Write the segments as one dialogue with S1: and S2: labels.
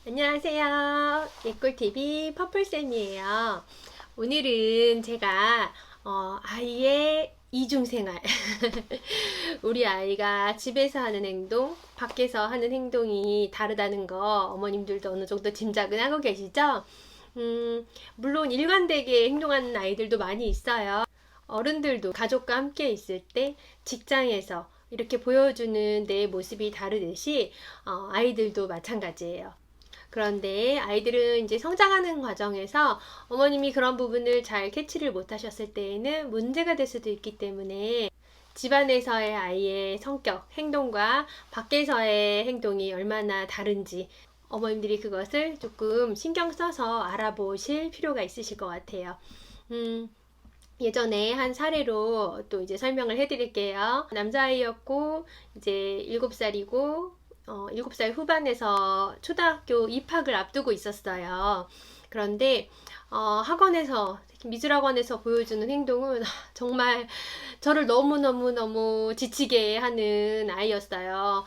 S1: 안녕하세요. 예꿀TV 퍼플쌤이에요. 오늘은 제가 아이의 이중생활 우리 아이가 집에서 하는 행동, 밖에서 하는 행동이 다르다는 거 어머님들도 어느 정도 짐작은 하고 계시죠? 물론 일관되게 행동하는 아이들도 많이 있어요. 어른들도 가족과 함께 있을 때 직장에서 이렇게 보여주는 내 모습이 다르듯이 아이들도 마찬가지예요. 그런데 아이들은 이제 성장하는 과정에서 어머님이 그런 부분을 잘 캐치를 못하셨을 때에는 문제가 될 수도 있기 때문에 집안에서의 아이의 성격, 행동과 밖에서의 행동이 얼마나 다른지 어머님들이 그것을 조금 신경 써서 알아보실 필요가 있으실 것 같아요. 예전에 한 사례로 또 이제 설명을 해드릴게요. 남자아이였고 이제 7살이고 7살 후반에서 초등학교 입학을 앞두고 있었어요. 그런데 학원에서, 특히 미술학원에서 보여주는 행동은 정말 저를 너무너무너무 지치게 하는 아이였어요.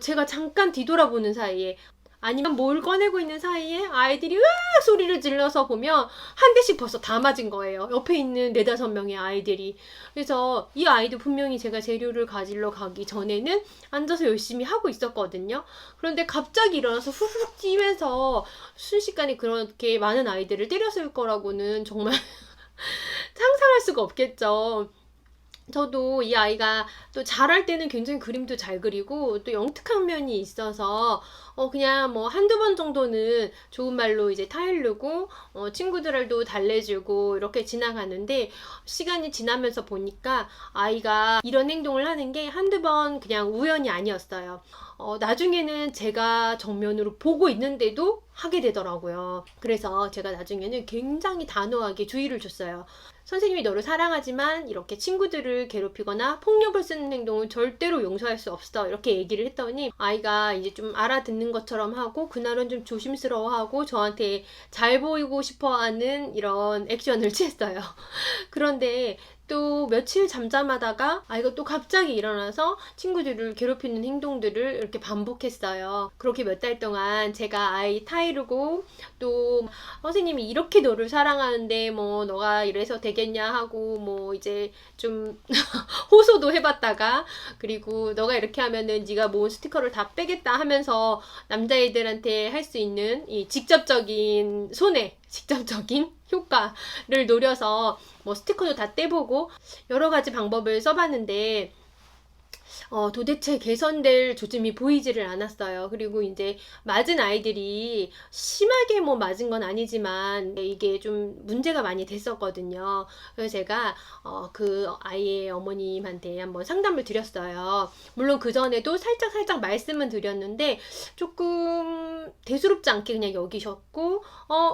S1: 제가 잠깐 뒤돌아보는 사이에, 아니면 뭘 꺼내고 있는 사이에 아이들이 으악 소리를 질러서 보면 한 대씩 벌써 다 맞은 거예요. 옆에 있는 4-5명의 아이들이. 그래서 이 아이도 분명히 제가 재료를 가지러 가기 전에는 앉아서 열심히 하고 있었거든요. 그런데 갑자기 일어나서 후루룩 뛰면서 순식간에 그렇게 많은 아이들을 때렸을 거라고는 정말 상상할 수가 없겠죠. 저도 이 아이가 또 잘할 때는 굉장히 그림도 잘 그리고 또 영특한 면이 있어서 그냥 뭐 한두 번 정도는 좋은 말로 이제 타이르고 친구들도 달래주고 이렇게 지나가는데, 시간이 지나면서 보니까 아이가 이런 행동을 하는 게 한두 번 그냥 우연이 아니었어요. 나중에는 제가 정면으로 보고 있는데도 하게 되더라고요. 그래서 제가 나중에는 굉장히 단호하게 주의를 줬어요. 선생님이 너를 사랑하지만 이렇게 친구들을 괴롭히거나 폭력을 쓰는 행동은 절대로 용서할 수 없어, 이렇게 얘기를 했더니 아이가 이제 좀 알아듣는 것처럼 하고 그날은 좀 조심스러워하고 저한테 잘 보이고 싶어하는 이런 액션을 취했어요. 그런데 또 며칠 잠잠하다가 아이가 또 갑자기 일어나서 친구들을 괴롭히는 행동들을 이렇게 반복했어요. 그렇게 몇 달 동안 제가 아이 타이르고, 또 선생님이 이렇게 너를 사랑하는데 뭐 너가 이래서 되겠냐 하고 뭐 이제 좀 호소도 해봤다가, 그리고 너가 이렇게 하면은 네가 모은 스티커를 다 빼겠다 하면서 남자애들한테 할 수 있는 이 직접적인 손해, 직접적인 효과를 노려서 뭐 스티커도 다 떼보고 여러 가지 방법을 써봤는데 도대체 개선될 조짐이 보이지를 않았어요. 그리고 이제 맞은 아이들이 심하게 뭐 맞은 건 아니지만 이게 좀 문제가 많이 됐었거든요. 그래서 제가 그 아이의 어머님한테 한번 상담을 드렸어요. 물론 그 전에도 살짝 말씀은 드렸는데 조금 대수롭지 않게 그냥 여기셨고,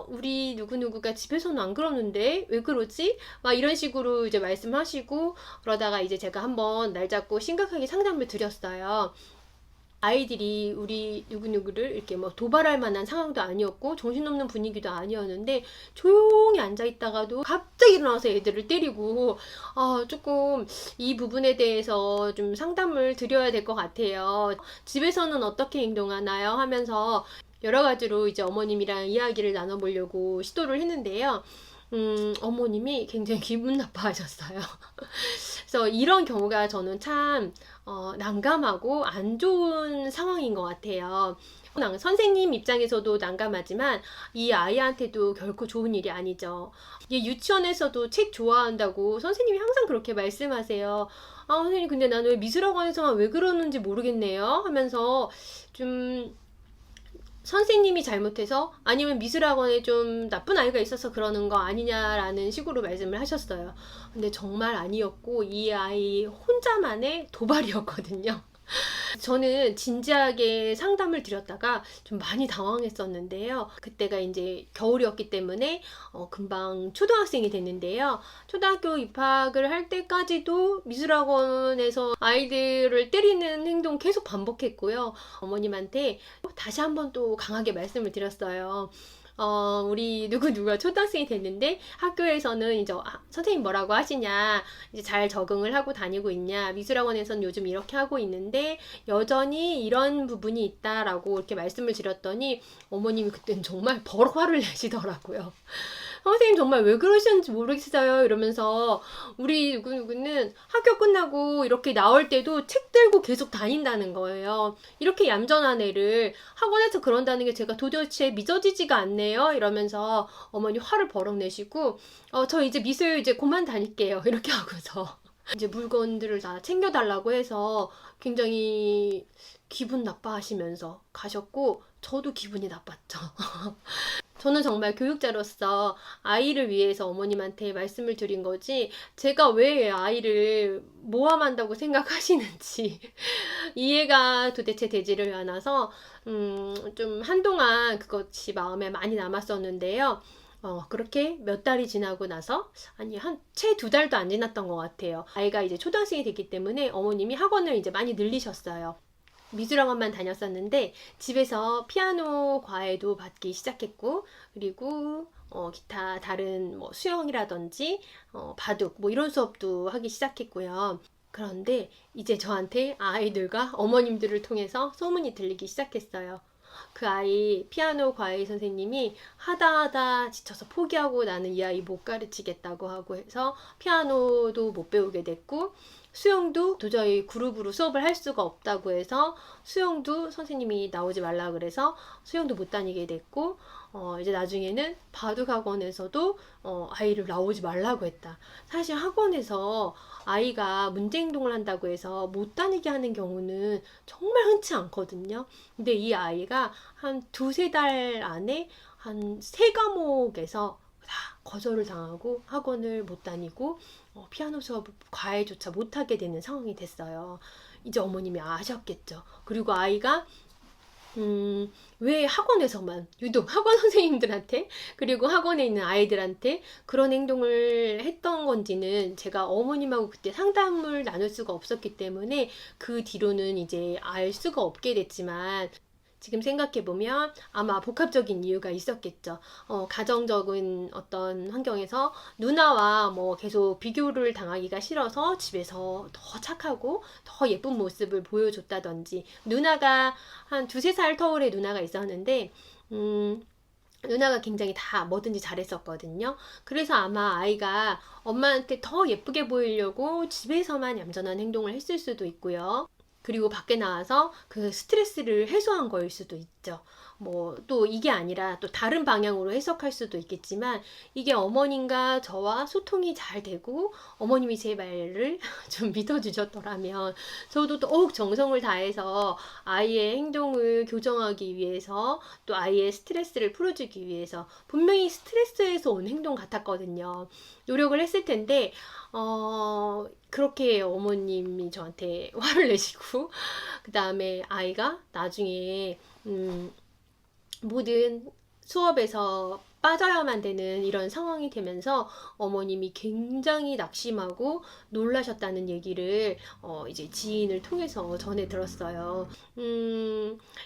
S1: 우리 누구누구가 집에서는 안 그러는데 왜 그러지? 막 이런 식으로 이제 말씀하시고, 그러다가 이제 제가 한번 날 잡고 심각하게 상담을 드렸어요. 아이들이 우리 누구누구를 이렇게 뭐 도발할 만한 상황도 아니었고 정신없는 분위기도 아니었는데 조용히 앉아있다가도 갑자기 일어나서 애들을 때리고, 조금 이 부분에 대해서 좀 상담을 드려야 될 것 같아요. 집에서는 어떻게 행동하나요? 하면서 여러 가지로 이제 어머님이랑 이야기를 나눠보려고 시도를 했는데요. 어머님이 굉장히 기분 나빠하셨어요. 그래서 이런 경우가 저는 참 난감하고 안 좋은 상황인 것 같아요. 선생님 입장에서도 난감하지만 이 아이한테도 결코 좋은 일이 아니죠. 유치원에서도 책 좋아한다고 선생님이 항상 그렇게 말씀하세요. 선생님 근데 나는 왜 미술학원에서만 왜 그러는지 모르겠네요 하면서 좀 선생님이 잘못해서 아니면 미술학원에 좀 나쁜 아이가 있어서 그러는 거 아니냐라는 식으로 말씀을 하셨어요. 근데 정말 아니었고 이 아이 혼자만의 도발이었거든요. 저는 진지하게 상담을 드렸다가 좀 많이 당황했었는데요. 그때가 이제 겨울이었기 때문에 금방 초등학생이 됐는데요. 초등학교 입학을 할 때까지도 미술학원에서 아이들을 때리는 행동 계속 반복했고요. 어머님한테 다시 한번 또 강하게 말씀을 드렸어요. 우리 누가 초등학생이 됐는데 학교에서는 이제 선생님 뭐라고 하시냐, 이제 잘 적응을 하고 다니고 있냐, 미술학원에서는 요즘 이렇게 하고 있는데 여전히 이런 부분이 있다라고 이렇게 말씀을 드렸더니 어머님이 그때는 정말 버럭 화를 내시더라고요. 선생님 정말 왜 그러시는지 모르겠어요 이러면서 우리 누구누구는 학교 끝나고 이렇게 나올 때도 책 들고 계속 다닌다는 거예요. 이렇게 얌전한 애를 학원에서 그런다는 게 제가 도대체 믿어지지가 않네요 이러면서 어머니 화를 버럭 내시고 저 이제 미술 이제 그만 다닐게요 이렇게 하고서 이제 물건들을 다 챙겨달라고 해서 굉장히 기분 나빠하시면서 가셨고 저도 기분이 나빴죠. 저는 정말 교육자로서 아이를 위해서 어머님한테 말씀을 드린 거지 제가 왜 아이를 모함한다고 생각하시는지 이해가 도대체 되지를 않아서 좀 한동안 그것이 마음에 많이 남았었는데요. 그렇게 몇 달이 지나고 나서 아니 채 2달도 안 지났던 것 같아요. 아이가 이제 초등학생이 됐기 때문에 어머님이 학원을 이제 많이 늘리셨어요. 미술학원만 다녔었는데 집에서 피아노 과외도 받기 시작했고 그리고 기타 다른 뭐 수영이라든지 바둑 뭐 이런 수업도 하기 시작했고요. 그런데 이제 저한테 아이들과 어머님들을 통해서 소문이 들리기 시작했어요. 그 아이 피아노 과외 선생님이 하다 지쳐서 포기하고 나는 이 아이 못 가르치겠다고 하고 해서 피아노도 못 배우게 됐고 수영도 도저히 그룹으로 수업을 할 수가 없다고 해서 수영도 선생님이 나오지 말라 그래서 수영도 못 다니게 됐고 이제 나중에는 바둑 학원에서도 아이를 나오지 말라고 했다. 사실 학원에서 아이가 문제 행동을 한다고 해서 못 다니게 하는 경우는 정말 흔치 않거든요. 근데 이 아이가 한 2-3달 안에 한 3과목에서 다 거절을 당하고 학원을 못 다니고 피아노 수업 과외조차 못하게 되는 상황이 됐어요. 이제 어머님이 아셨겠죠. 그리고 아이가 왜 학원에서만 유독 학원 선생님들한테 그리고 학원에 있는 아이들한테 그런 행동을 했던 건지는 제가 어머님하고 그때 상담을 나눌 수가 없었기 때문에 그 뒤로는 이제 알 수가 없게 됐지만 지금 생각해보면 아마 복합적인 이유가 있었겠죠. 가정적인 어떤 환경에서 누나와 뭐 계속 비교를 당하기가 싫어서 집에서 더 착하고 더 예쁜 모습을 보여줬다든지 누나가 한 2-3살 터울의 누나가 있었는데 누나가 굉장히 다 뭐든지 잘했었거든요. 그래서 아마 아이가 엄마한테 더 예쁘게 보이려고 집에서만 얌전한 행동을 했을 수도 있고요. 그리고 밖에 나와서 그 스트레스를 해소한 거일 수도 있죠. 뭐 또 이게 아니라 또 다른 방향으로 해석할 수도 있겠지만 이게 어머님과 저와 소통이 잘 되고 어머님이 제 말을 좀 믿어주셨더라면 저도 더욱 정성을 다해서 아이의 행동을 교정하기 위해서 또 아이의 스트레스를 풀어주기 위해서 분명히 스트레스에서 온 행동 같았거든요. 노력을 했을 텐데 그렇게 어머님이 저한테 화를 내시고 그 다음에 아이가 나중에 모든 수업에서 빠져야만 되는 이런 상황이 되면서 어머님이 굉장히 낙심하고 놀라셨다는 얘기를 이제 지인을 통해서 전해 들었어요.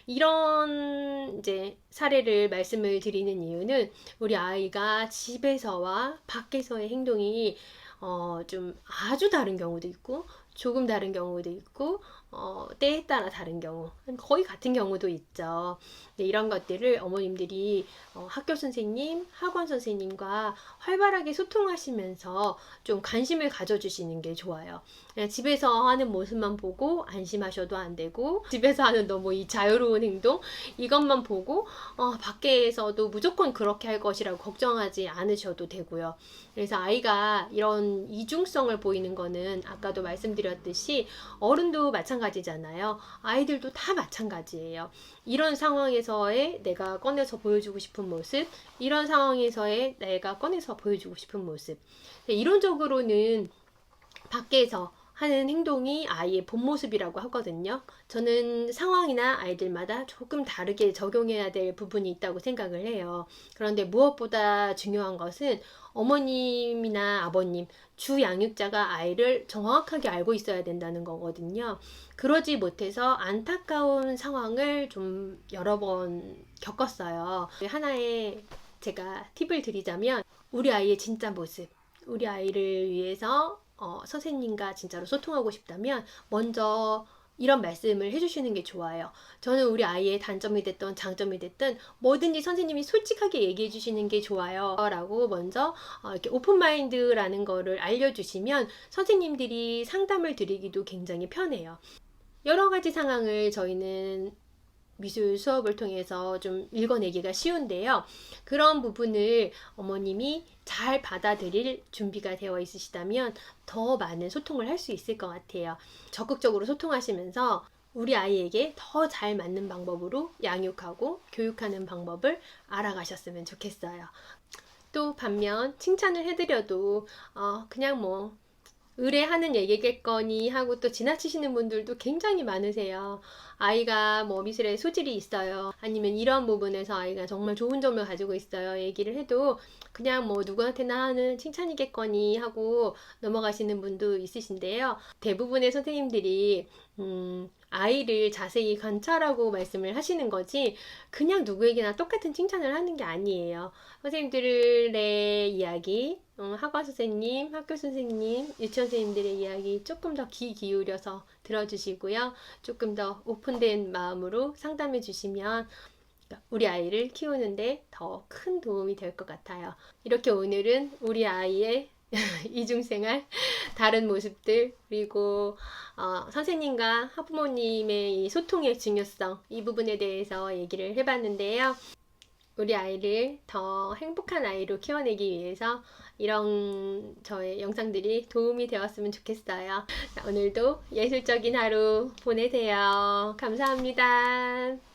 S1: 이런 이제 사례를 말씀을 드리는 이유는 우리 아이가 집에서와 밖에서의 행동이 좀 아주 다른 경우도 있고 조금 다른 경우도 있고 때에 따라 다른 경우 거의 같은 경우도 있죠. 네, 이런 것들을 어머님들이 학교 선생님, 학원 선생님과 활발하게 소통하시면서 좀 관심을 가져주시는 게 좋아요. 그냥 집에서 하는 모습만 보고 안심하셔도 안 되고 집에서 하는 너무 이 자유로운 행동 이것만 보고 밖에서도 무조건 그렇게 할 것이라고 걱정하지 않으셔도 되고요. 그래서 아이가 이런 이중성을 보이는 거는 아까도 말씀드렸듯이 어른도 마찬가지잖아요. 아이들도 다 마찬가지예요. 이런 상황에서의 내가 꺼내서 보여주고 싶은 모습, 이런 상황에서의 내가 꺼내서 보여주고 싶은 모습. 이론적으로는 밖에서 하는 행동이 아이의 본 모습이라고 하거든요. 저는 상황이나 아이들마다 조금 다르게 적용해야 될 부분이 있다고 생각을 해요. 그런데 무엇보다 중요한 것은 어머님이나 아버님, 주 양육자가 아이를 정확하게 알고 있어야 된다는 거거든요. 그러지 못해서 안타까운 상황을 좀 여러 번 겪었어요. 하나의 제가 팁을 드리자면 우리 아이의 진짜 모습, 우리 아이를 위해서 선생님과 진짜로 소통하고 싶다면 먼저 이런 말씀을 해주시는 게 좋아요. 저는 우리 아이의 단점이 됐든 장점이 됐든 뭐든지 선생님이 솔직하게 얘기해 주시는 게 좋아요 라고 먼저 이렇게 오픈마인드라는 거를 알려주시면 선생님들이 상담을 드리기도 굉장히 편해요. 여러 가지 상황을 저희는 미술 수업을 통해서 좀 읽어내기가 쉬운데요. 그런 부분을 어머님이 잘 받아들일 준비가 되어 있으시다면 더 많은 소통을 할 수 있을 것 같아요. 적극적으로 소통하시면서 우리 아이에게 더 잘 맞는 방법으로 양육하고 교육하는 방법을 알아가셨으면 좋겠어요. 또 반면 칭찬을 해드려도 그냥 뭐 의뢰하는 얘기겠거니 하고 또 지나치시는 분들도 굉장히 많으세요. 아이가 뭐 미술에 소질이 있어요. 아니면 이런 부분에서 아이가 정말 좋은 점을 가지고 있어요. 얘기를 해도 그냥 뭐 누구한테나 하는 칭찬이겠거니 하고 넘어가시는 분도 있으신데요. 대부분의 선생님들이 아이를 자세히 관찰하고 말씀을 하시는 거지 그냥 누구에게나 똑같은 칭찬을 하는 게 아니에요. 선생님들의 이야기, 학원 선생님, 학교 선생님, 유치원 선생님들의 이야기 조금 더 귀 기울여서 들어주시고요. 조금 더 오픈된 마음으로 상담해 주시면 우리 아이를 키우는데 더 큰 도움이 될 것 같아요. 이렇게 오늘은 우리 아이의 이중생활, 다른 모습들, 그리고 선생님과 학부모님의 이 소통의 중요성, 이 부분에 대해서 얘기를 해봤는데요. 우리 아이를 더 행복한 아이로 키워내기 위해서 이런 저의 영상들이 도움이 되었으면 좋겠어요. 오늘도 예술적인 하루 보내세요. 감사합니다.